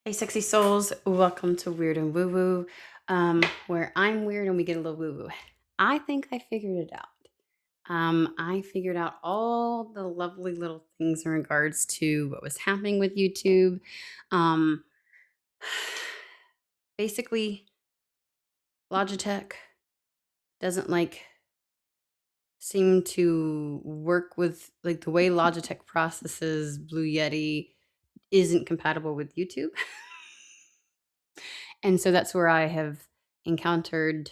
Hey, sexy souls, welcome to Weird and Woo Woo, where I'm weird and we get a little woo woo. I think I figured it out. I figured out all the lovely little things in regards to what was happening with YouTube. Um, basically, Logitech doesn't seem to work with the way Logitech processes Blue Yeti isn't compatible with YouTube. And so that's where I have encountered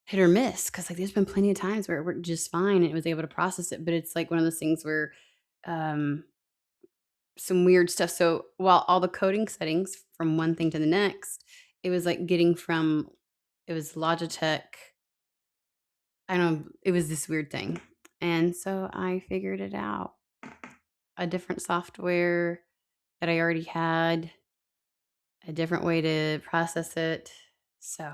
hit or miss, because there's been plenty of times where it worked just fine and it was able to process it, but it's like one of those things where, um, some weird stuff so while all the coding settings from one thing to the next, it was like getting from it was Logitech. I don't know, it was this weird thing, and so I figured it out. A different software that I already had, a different way to process it, so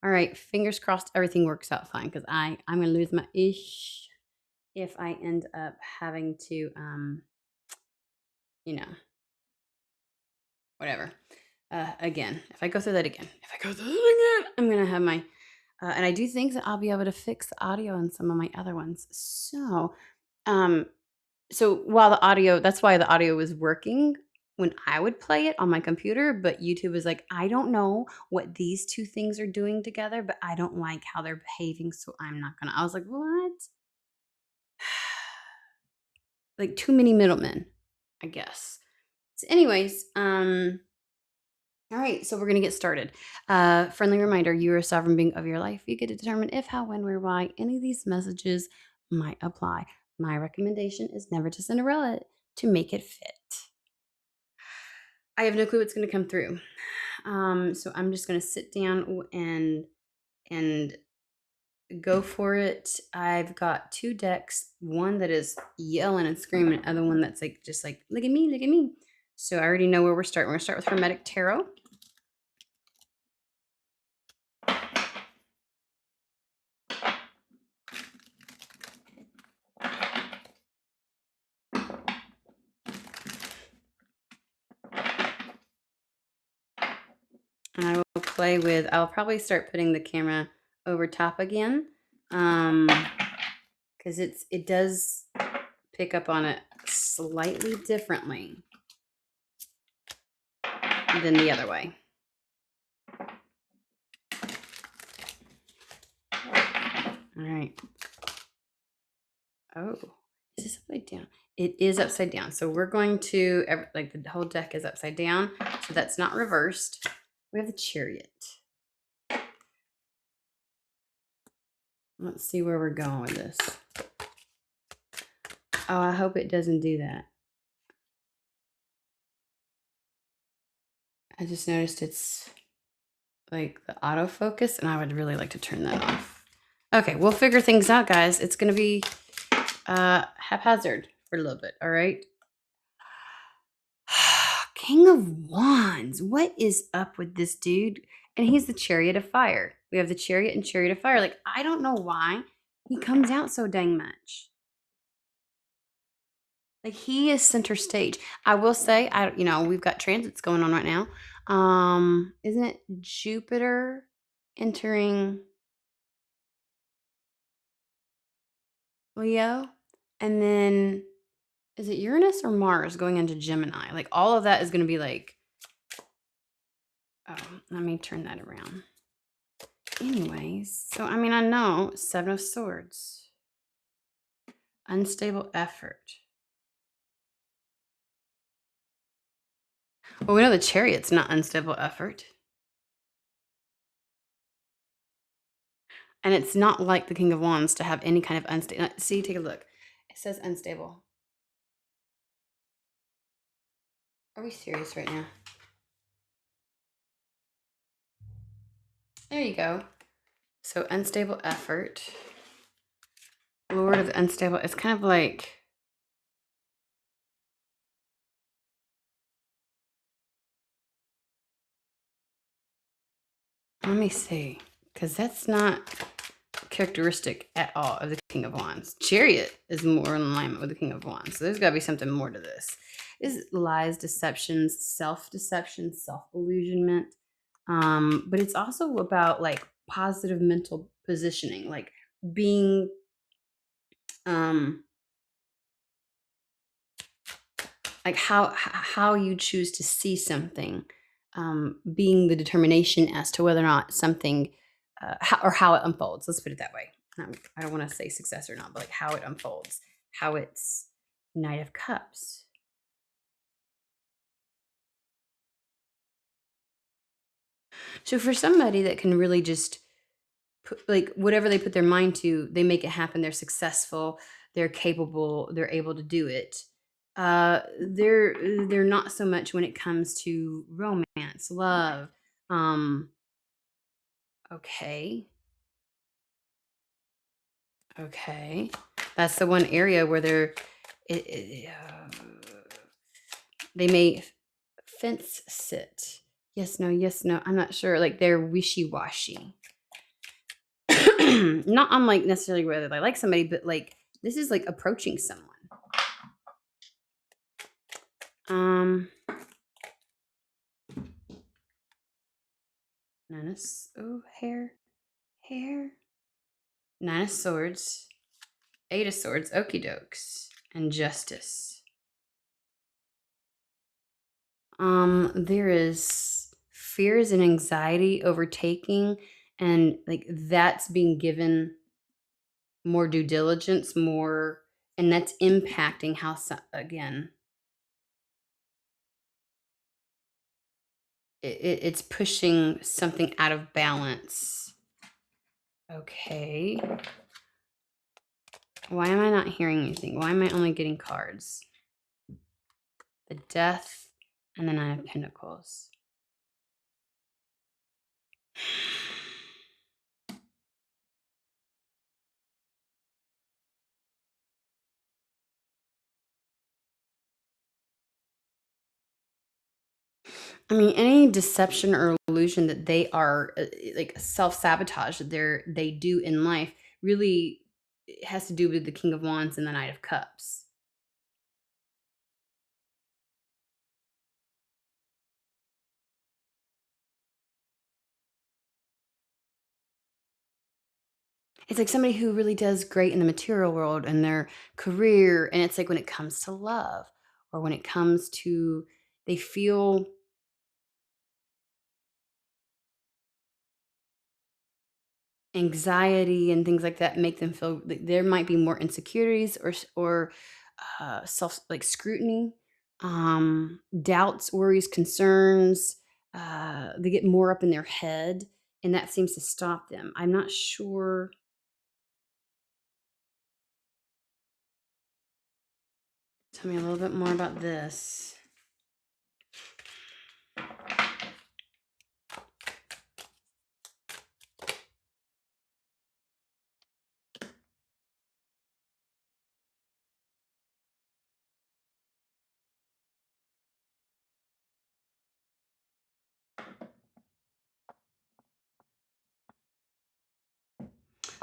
all right, fingers crossed everything works out fine, because I'm gonna lose my ish if I end up having to, you know, whatever. Again, if I go through that again, if I go through that again, I'm gonna have my, and I do think that I'll be able to fix the audio on some of my other ones. Um, so while the audio, that's why the audio was working when I would play it on my computer, but YouTube was like, I don't know what these two things are doing together, but I don't like how they're behaving, so I'm not gonna. I was like, what? Like too many middlemen, I guess. So anyways, all right, so we're gonna get started. Friendly reminder, you are a sovereign being of your life. You get to determine if, how, when, where, why any of these messages might apply. My recommendation is never to Cinderella it to make it fit. I have no clue what's gonna come through. So I'm just gonna sit down and go for it. I've got two decks, one that is yelling and screaming, other one that's like just like, look at me, look at me. So I already know where we're starting. We're gonna start with Hermetic Tarot. And I will play with, I'll probably start putting the camera over top again. Because it does pick up on it slightly differently than the other way. All right. Oh, is this upside down? It is upside down. So we're going to, like the whole deck is upside down. So that's not reversed. We have the Chariot. Let's see where we're going with this. Oh, I hope it doesn't do that. I just noticed it's like the autofocus, and I would really like to turn that off. Okay, we'll figure things out, guys. It's going to be haphazard for a little bit, all right? King of Wands. What is up with this dude? And he's the Chariot of Fire. We have the Chariot and Chariot of Fire. Like, I don't know why he comes out so dang much. Like, he is center stage. I will say, we've got transits going on right now. Isn't it Jupiter entering Leo? And then is it Uranus or Mars going into Gemini? Like, all of that is going to be like, oh, let me turn that around. Anyways, so I mean, I know Seven of Swords, unstable effort. Well, we know the Chariot's not unstable effort. And it's not like the King of Wands to have any kind of unstable. See, take a look. It says unstable. Are we serious right now? There you go. So unstable effort. Lord of the unstable. It's kind of like, let me see, because that's not characteristic at all of the King of Wands. Chariot is more in alignment with the King of Wands. So there's got to be something more to this. Is lies, deceptions, self-deception, self-illusionment. But it's also about like positive mental positioning, like being um like how you choose to see something, being the determination as to whether or not something how it unfolds. Let's put it that way. I don't want to say success or not, but like how it unfolds, how it's Knight of Cups. So for somebody that can really just put like whatever they put their mind to, they make it happen. They're successful. They're capable. They're able to do it. They're not so much when it comes to romance, love. Um, okay, okay, that's the one area where they may fence sit. Yes, no, yes, no. I'm not sure. Like they're wishy washy. Not on like necessarily whether they like somebody, but like this is like approaching someone. Um, hair, Nine of Swords, Eight of Swords, okie dokes, and Justice. There is fears and anxiety overtaking, and like that's being given more due diligence, more, and that's impacting how, again, it's pushing something out of balance. Okay. Why am I not hearing anything? Why am I only getting cards? The Death and the Nine of Pentacles. I mean, any deception or illusion that they are like self-sabotage that they do in life really has to do with the King of Wands and the Knight of Cups. It's like somebody who really does great in the material world and their career, and it's like when it comes to love or when it comes to they feel anxiety and things like that make them feel like there might be more insecurities or self like scrutiny, doubts, worries, concerns. They get more up in their head, and that seems to stop them. I'm not sure. Tell me a little bit more about this.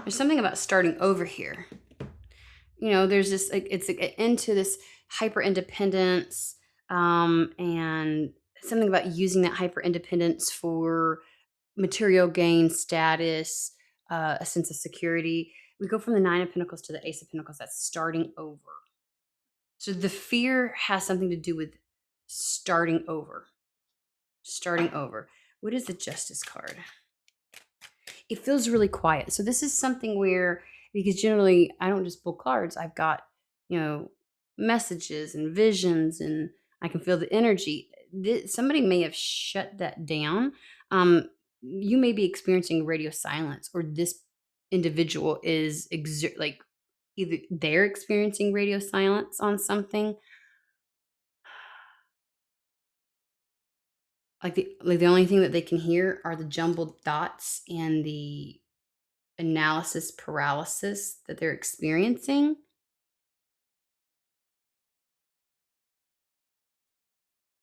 There's something about starting over here. There's this like it's like into this hyper independence, and something about using that hyper independence for material gain, status, a sense of security. We go from the Nine of Pentacles to the Ace of Pentacles. That's starting over. So the fear has something to do with starting over. Starting over. What is the Justice card? It feels really quiet. So this is something where, because generally I don't just pull cards, I've got, you know, messages and visions, and I can feel the energy. Somebody may have shut that down. You may be experiencing radio silence, or this individual is like either they're experiencing radio silence on something. Like the only thing that they can hear are the jumbled thoughts and the analysis paralysis that they're experiencing.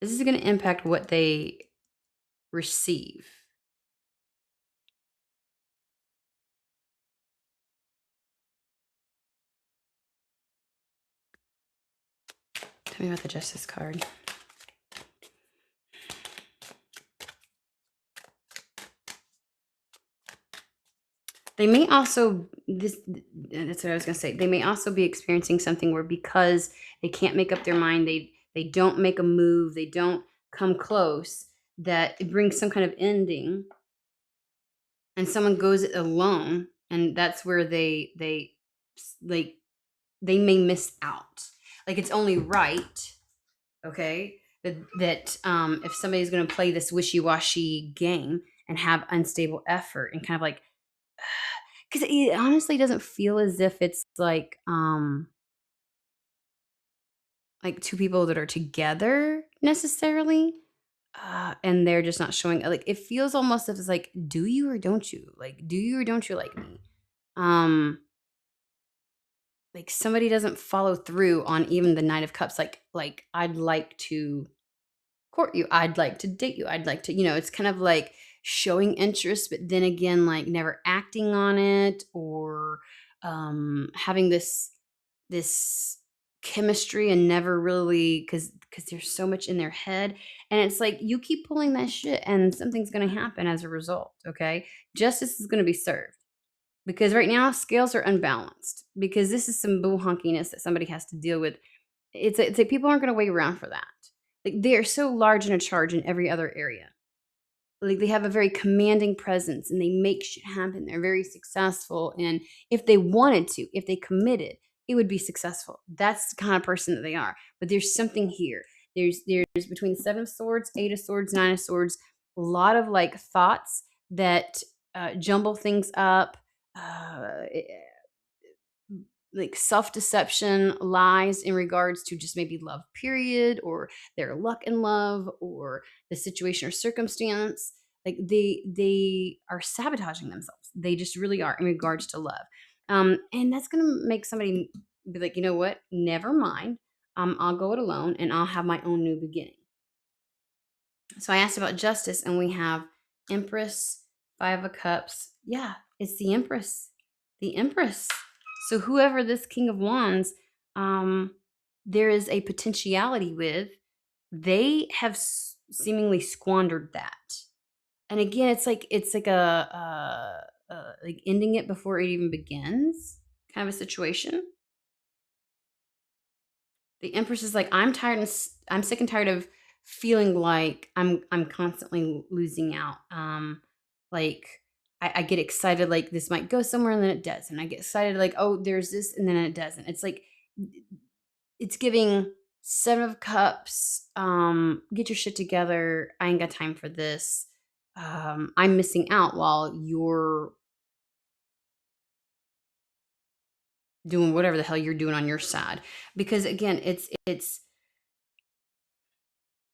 This is going to impact what they receive. Tell me about the Justice card. They may also that's what I was gonna say. They may also be experiencing something where because they can't make up their mind, they don't make a move, they don't come close, that it brings some kind of ending and someone goes it alone, and that's where like they may miss out. Like it's only right, okay, that if somebody's gonna play this wishy-washy game and have unstable effort and kind of like, because it honestly doesn't feel as if it's like two people that are together necessarily, and they're just not showing like, it feels almost as if it's like, "Do you or don't you? Like, do you or don't you like me?" Um, like, somebody doesn't follow through on even the Knight of Cups, like, "I'd like to court you. I'd like to date you. I'd like to," it's kind of like showing interest, but then again, like never acting on it or having this chemistry and never really because there's so much in their head. And it's like you keep pulling that shit and something's gonna happen as a result. Okay. Justice is gonna be served. Because right now scales are unbalanced because this is some bull honkiness that somebody has to deal with. It's like people aren't going to wait around for that. Like they are so large in a charge in every other area. Like they have a very commanding presence and they make shit happen. They're very successful. And if they wanted to, if they committed, it would be successful. That's the kind of person that they are. But there's something here. There's between the Seven of Swords, Eight of Swords, Nine of Swords, a lot of like thoughts that jumble things up. Uh, like self-deception, lies in regards to just maybe love period or their luck in love or the situation or circumstance. Like they are sabotaging themselves. They just really are in regards to love. And that's gonna make somebody be like, you know what, never mind, I'll go it alone and I'll have my own new beginning. So I asked about justice, and we have Empress, Five of Cups. Yeah, it's the Empress. The Empress. So whoever this King of Wands, um, there is a potentiality with, they have seemingly squandered that. And again, it's like like ending it before it even begins, kind of a situation. The Empress is like, I'm tired and I'm sick and tired of feeling like I'm constantly losing out. Like I get excited like this might go somewhere and then it doesn't. I get excited like, oh, there's this and then it doesn't. It's like it's giving Seven of Cups. Get your shit together. I ain't got time for this. I'm missing out while you're doing whatever the hell you're doing on your side. Because again, it's if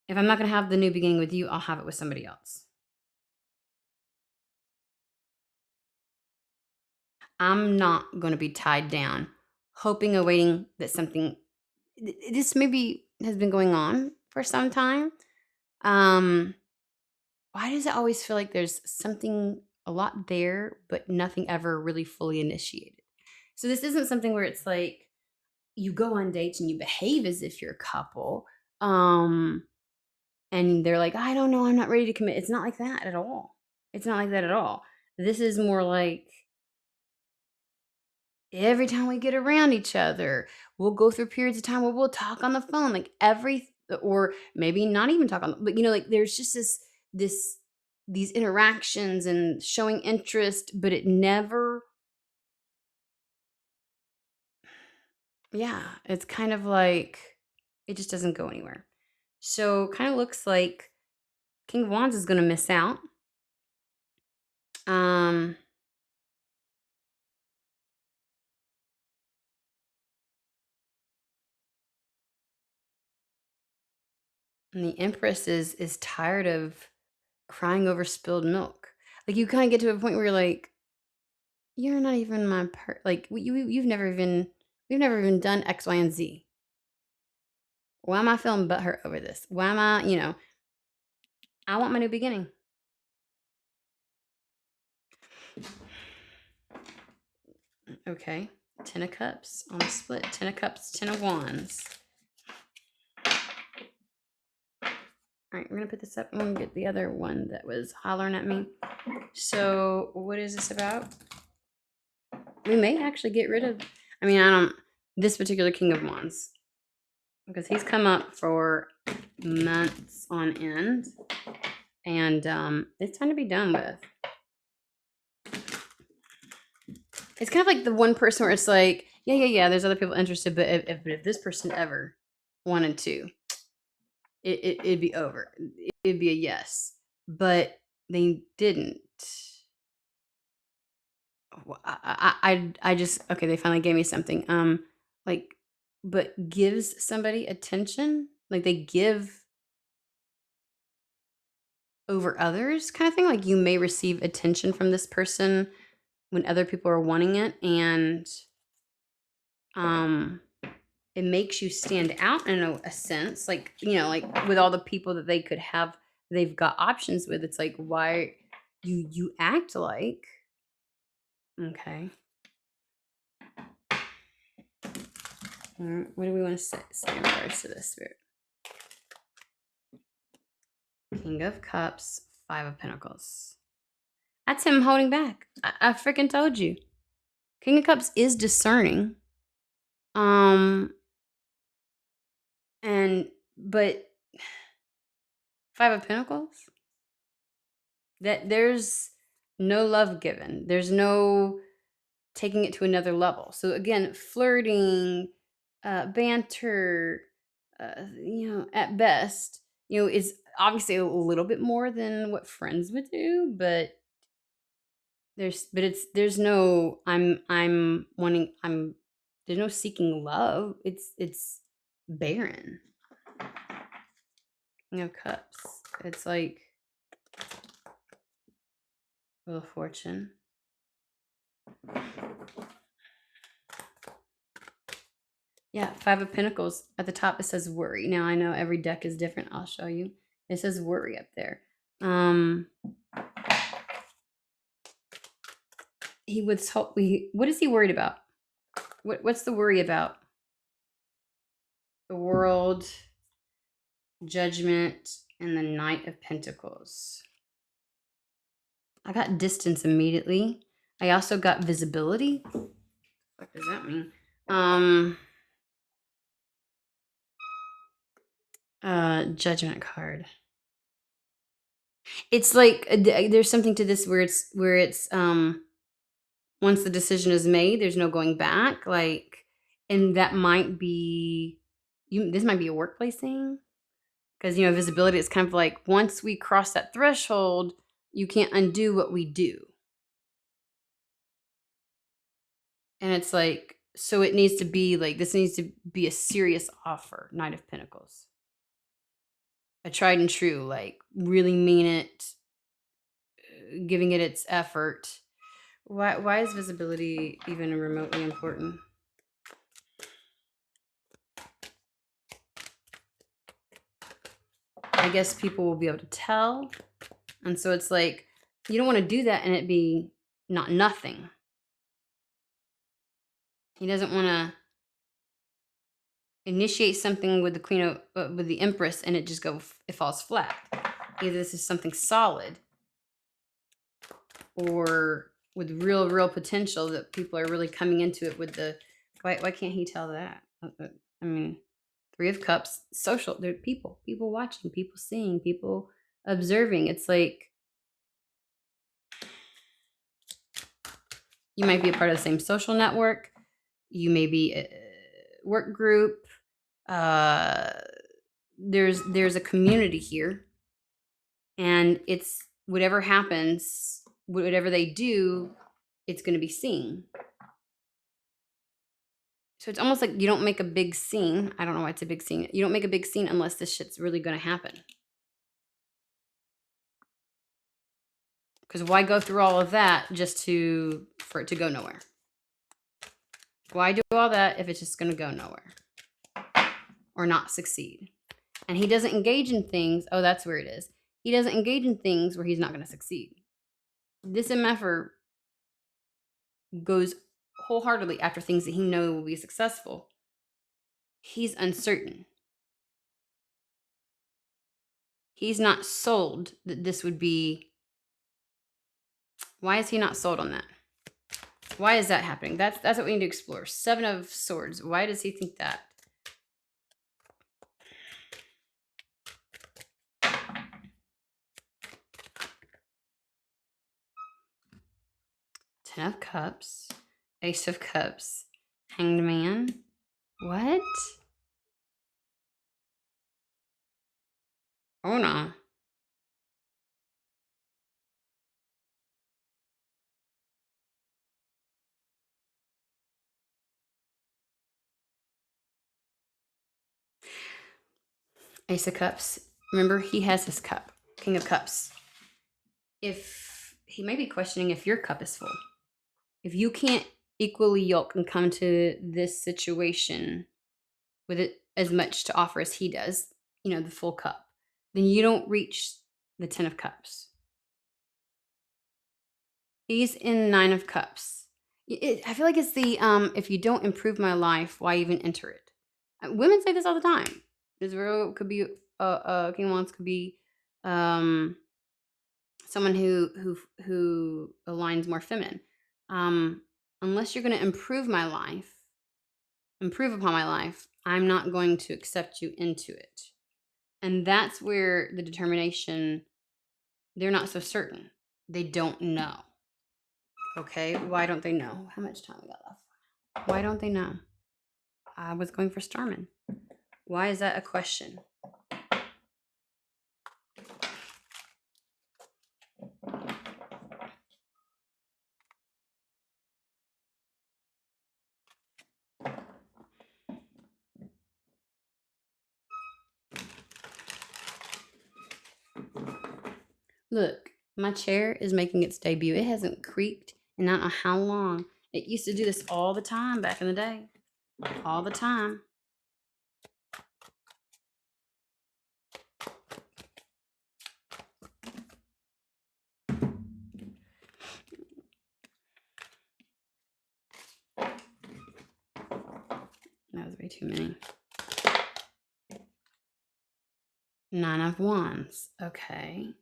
I'm not going to have the new beginning with you, I'll have it with somebody else. I'm not going to be tied down, hoping, awaiting that something. This maybe has been going on for some time. Um, why does it always feel like there's something a lot there, but nothing ever really fully initiated? So this isn't something where it's like you go on dates and you behave as if you're a couple. Um, and they're like, I don't know, I'm not ready to commit. It's not like that at all. It's not like that at all. This is more like every time we get around each other, we'll go through periods of time where we'll talk on the phone, like or maybe not even talk on, but like there's just this, these interactions and showing interest, but it never, yeah, it's kind of like it just doesn't go anywhere. So kind of looks like King of Wands is going to miss out. Um, and the Empress is tired of crying over spilled milk. Like you kind of get to a point where you're like, you're not even my like we've never even done X, Y, and Z. Why am I feeling butthurt over this? Why am I want my new beginning. Okay. Ten of Cups on the split. Ten of Cups, Ten of Wands. right, I'm gonna put this up. I'm gonna get the other one that was hollering at me. So what is this about? We may actually get rid of, I mean, I don't, this particular King of Wands, because he's come up for months on end, and it's time to be done with. It's kind of like the one person where it's like, yeah, there's other people interested, but if this person ever wanted to, it'd be over. It'd be a yes, but they didn't. I just, okay, they finally gave me something. Like, but gives somebody attention, like they give over others, kind of thing. Like you may receive attention from this person when other people are wanting it, and um it makes you stand out in a sense, like, like with all the people that they could have, they've got options with. It's like, why you act like, okay, what do we want to say in regards to this spirit? King of Cups, Five of Pentacles. That's him holding back. I freaking told you. King of Cups is discerning. But Five of Pentacles, that there's no love given. There's no taking it to another level. So again, flirting, banter, at best, is obviously a little bit more than what friends would do, but there's no, there's no seeking love. It's barren. King of Cups. It's like Wheel of Fortune. Yeah, Five of Pentacles. At the top, it says worry. Now, I know every deck is different. I'll show you. It says worry up there. What is he worried about? What's the worry about? The World, Judgment, and the Knight of Pentacles. I got distance immediately. I also got visibility. What does that mean? Judgment card. It's like there's something to this where it's once the decision is made, there's no going back. Like, and that might be this might be a workplace thing, because visibility is kind of like, once we cross that threshold, you can't undo what we do. And it's like, so it needs to be like, this needs to be a serious offer. Knight of Pentacles. A tried and true, like really mean it, giving it its effort. Why is visibility even remotely important? I guess people will be able to tell. And so it's like, you don't want to do that and it be not nothing. He doesn't want to initiate something with the Queen of with the Empress and it falls flat. Either this is something solid or with real potential that people are really coming into it with the, why can't he tell that? I mean, Three of Cups, social, there are people watching, people seeing, people observing. It's like, you might be a part of the same social network. You may be a work group. There's a community here, and it's whatever happens, whatever they do, it's going to be seen. So it's almost like you don't make a big scene. I don't know why it's a big scene. You don't make a big scene unless this shit's really going to happen. Because why go through all of that just for it to go nowhere? Why do all that if it's just going to go nowhere or not succeed? And he doesn't engage in things. Oh, that's where it is. He doesn't engage in things where he's not going to succeed. This MFer goes wholeheartedly after things that he knows will be successful. He's uncertain. He's not sold that this would be. Why is he not sold on that? Why is that happening? That's what we need to explore. 7 of Swords. Why does he think that? Ten of Cups. Ace of Cups. Hanged Man. What? Oh no. Ace of Cups. Remember, he has his cup. King of Cups. If he may be questioning if your cup is full. If you can't equally yoke and come to this situation with it as much to offer as he does, the full cup, then you don't reach the 10 of Cups. He's in 9 of Cups. I feel like it's the if you don't improve my life, why even enter it? Women say this all the time. Israel could be King of Wands could be um someone who aligns more feminine. Unless you're going to improve upon my life, I'm not going to accept you into it. And that's where the determination, they're not so certain. They don't know. Okay, why don't they know? How much time we got left? Why don't they know? I was going for Starman. Why is that a question? Look, my chair is making its debut. It hasn't creaked in I don't know how long. It used to do this all the time back in the day. All the time. That was way too many. 9 of Wands. Okay.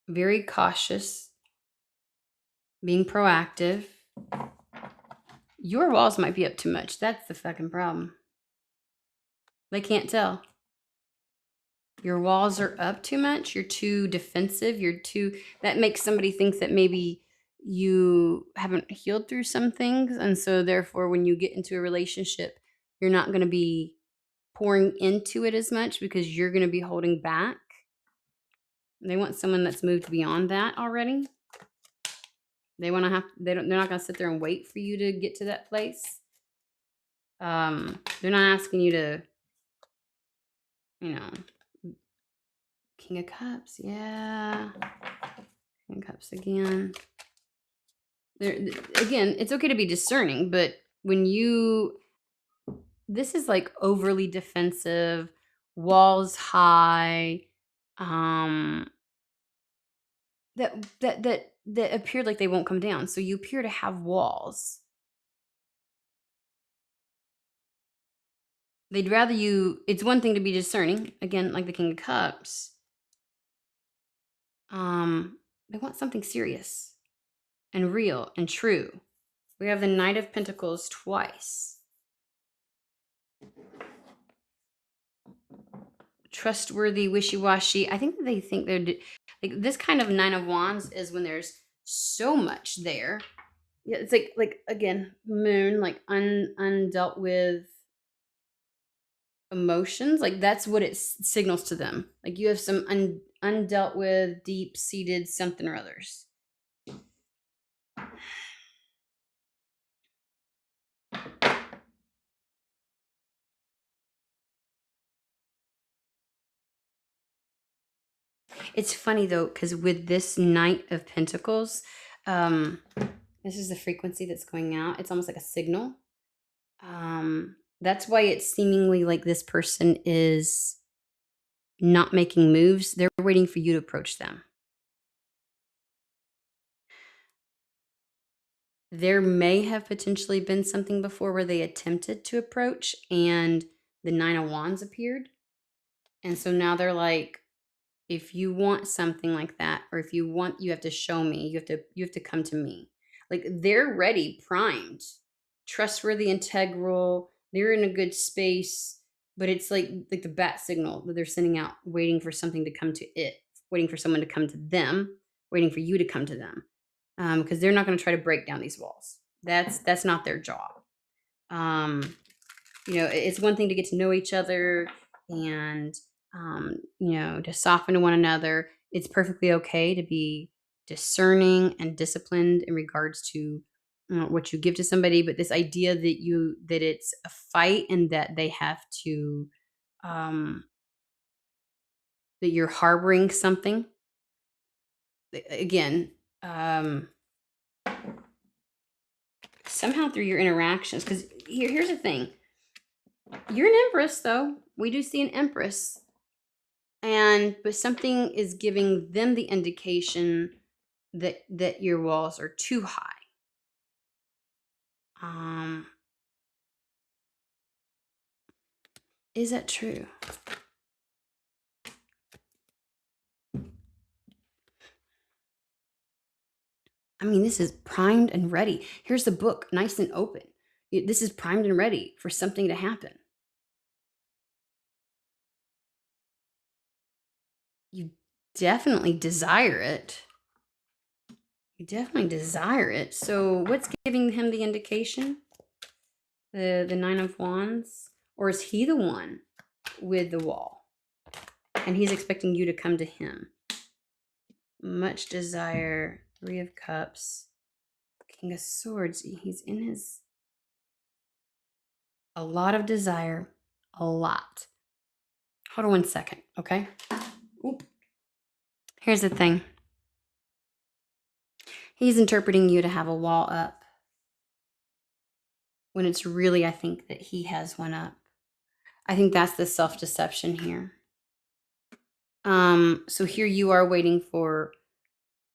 Very cautious. Being proactive. Your walls might be up too much. That's the fucking problem. They can't tell. Your walls are up too much. You're too defensive. That makes somebody think that maybe you haven't healed through some things. And so therefore, when you get into a relationship, you're not going to be pouring into it as much because you're going to be holding back. They want someone that's moved beyond that already. They're not going to sit there and wait for you to get to that place. They're not asking you to, King of Cups. Yeah. King of Cups again. Again, it's okay to be discerning, but this is like overly defensive, walls high, that appeared like they won't come down. So you appear to have walls. They'd rather it's one thing to be discerning, again, like the King of Cups. They want something serious and real and true. We have the Knight of Pentacles twice. Trustworthy, wishy-washy. I think that they think they're like this kind of 9 of Wands is when there's so much there. Yeah, it's like again, moon, like undealt with emotions. Like that's what it signals to them. Like you have some undealt with, deep-seated something or others. It's funny though, because with this Knight of Pentacles, this is the frequency that's going out. It's almost like a signal. That's why it's seemingly like this person is not making moves. They're waiting for you to approach them. There may have potentially been something before where they attempted to approach and the 9 of Wands appeared. And so now they're like, if you want something like that, or if you want, you have to show me, you have to come to me. Like, they're ready, primed, trustworthy, integral, they're in a good space, but it's like the bat signal that they're sending out, waiting for something to come to it, waiting for someone to come to them, waiting for you to come to them. Because they're not going to try to break down these walls. That's not their job. Um, it's one thing to get to know each other and, to soften to one another. It's perfectly okay to be discerning and disciplined in regards to what you give to somebody. But this idea that it's a fight and that they have to, um, that you're harboring something, again, um, somehow through your interactions. Because here's the thing, you're an empress, though. We do see an empress. But something is giving them the indication that your walls are too high. Um, is that true? I mean, this is primed and ready. Here's the book, nice and open. This is primed and ready for something to happen. You definitely desire it. You definitely desire it. So, what's giving him the indication? The Nine of Wands? Or is he the one with the wall? And he's expecting you to come to him. Much desire, Three of Cups, King of Swords. He's in his, a lot of desire, a lot. Hold on one second, okay? Oop. Here's the thing. He's interpreting you to have a wall up when it's really, I think, that he has one up. I think that's the self-deception here. So here you are waiting for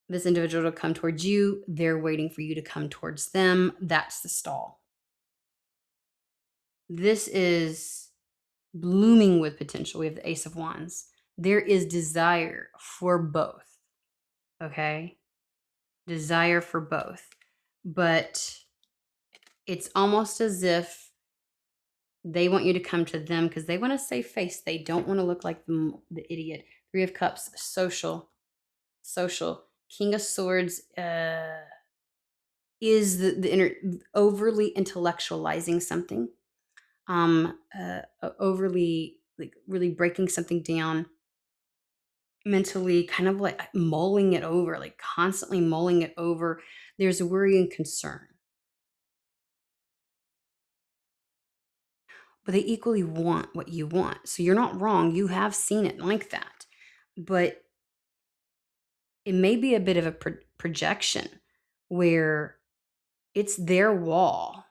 this individual to come towards you. They're waiting for you to come towards them. That's the stall. This is blooming with potential. We have the Ace of Wands. There is desire for both. Okay? Desire for both. But it's almost as if they want you to come to them because they want to save face. They don't want to look like the idiot. Three of Cups, social. King of Swords is overly intellectualizing something. Overly, like, really breaking something down mentally, kind of like mulling it over, like constantly mulling it over. There's a worry and concern, but they equally want what you want. So you're not wrong. You have seen it like that, but it may be a bit of a projection where it's their wall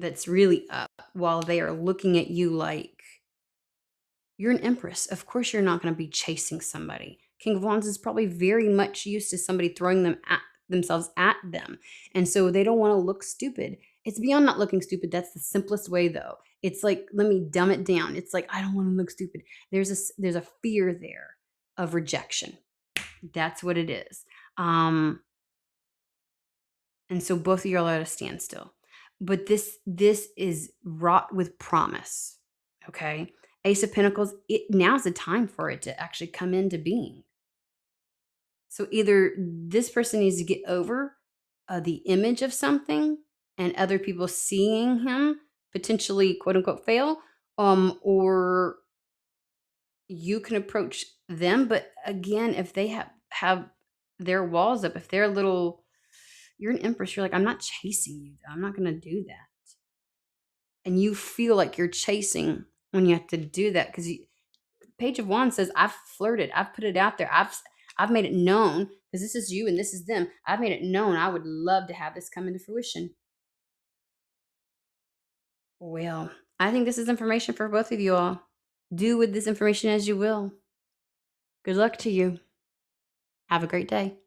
that's really up while they are looking at you like, you're an empress. Of course, you're not going to be chasing somebody. King of Wands is probably very much used to somebody throwing themselves at them. And so they don't want to look stupid. It's beyond not looking stupid. That's the simplest way, though. It's like, let me dumb it down. It's like, I don't want to look stupid. There's a fear there of rejection. That's what it is. And so both of you are at a standstill. But this is wrought with promise. Okay? Ace of Pentacles, now's the time for it to actually come into being. So either this person needs to get over the image of something and other people seeing him potentially, quote unquote, fail, or you can approach them. But again, if they have their walls up, if they're a little, you're an empress, you're like, I'm not chasing you. I'm not going to do that. And you feel like you're chasing when you have to do that because Page of Wands says, I've flirted, I've put it out there, I've made it known because this is you and this is them. I've made it known. I would love to have this come into fruition. Well, I think this is information for both of you all. Do with this information as you will. Good luck to you. Have a great day.